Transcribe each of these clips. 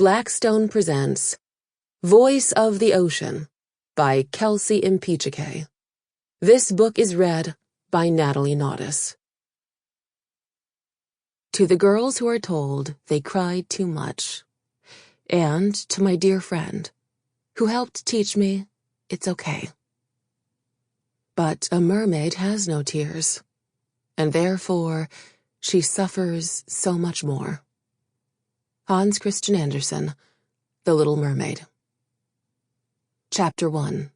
Blackstone presents Voice of the Ocean by Kelsey Impicciche. This book is read by Natalie Naudus. To the girls who are told they cried too much, and to my dear friend, who helped teach me it's okay. But a mermaid has no tears, and therefore she suffers so much more. Hans Christian Andersen, The Little Mermaid. Chapter 1.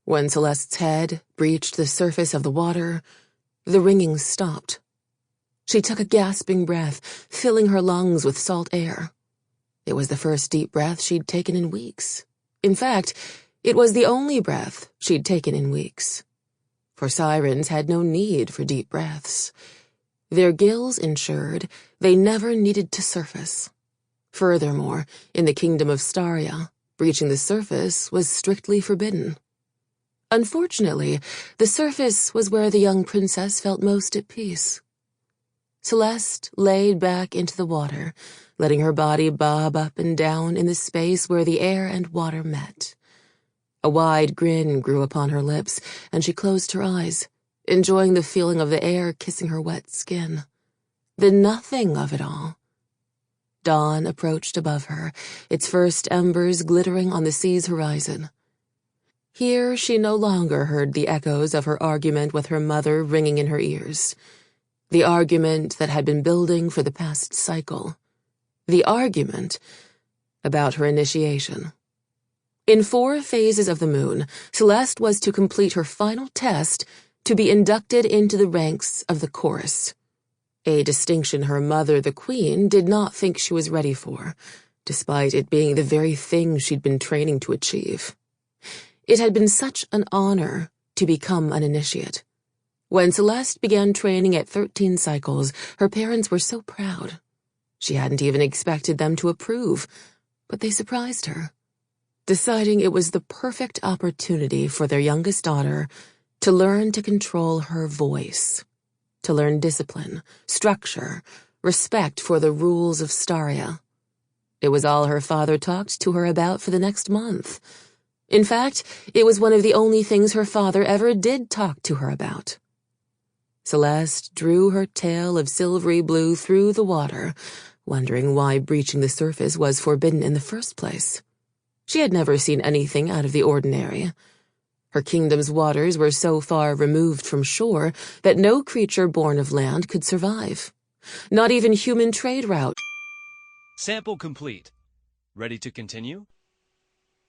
When Celeste's head breached the surface of the water, the ringing stopped. She took a gasping breath, filling her lungs with salt air. It was the first deep breath she'd taken in weeks. In fact, it was the only breath she'd taken in weeks. For sirens had no need for deep breaths. Their gills ensured they never needed to surface. Furthermore, in the kingdom of Staria, breaching the surface was strictly forbidden. Unfortunately, the surface was where the young princess felt most at peace. Celeste laid back into the water, letting her body bob up and down in the space where the air and water met. A wide grin grew upon her lips, and she closed her eyes, enjoying the feeling of the air kissing her wet skin. The nothing of it all. Dawn approached above her, its first embers glittering on the sea's horizon. Here she no longer heard the echoes of her argument with her mother ringing in her ears. The argument that had been building for the past cycle. The argument about her initiation. In 4 phases of the moon, Celeste was to complete her final test to be inducted into the ranks of the chorus. A distinction her mother, the queen, did not think she was ready for, despite it being the very thing she'd been training to achieve. It had been such an honor to become an initiate. When Celeste began training at 13 cycles, her parents were so proud. She hadn't even expected them to approve, but they surprised her, deciding it was the perfect opportunity for their youngest daughter to learn to control her voice, to learn discipline, structure, respect for the rules of Staria. It was all her father talked to her about for the next month. In fact, it was one of the only things her father ever did talk to her about. Celeste drew her tail of silvery blue through the water, wondering why breaching the surface was forbidden in the first place. She had never seen anything out of the ordinary. Her kingdom's waters were so far removed from shore that no creature born of land could survive. Not even human trade routes. Sample complete. Ready to continue?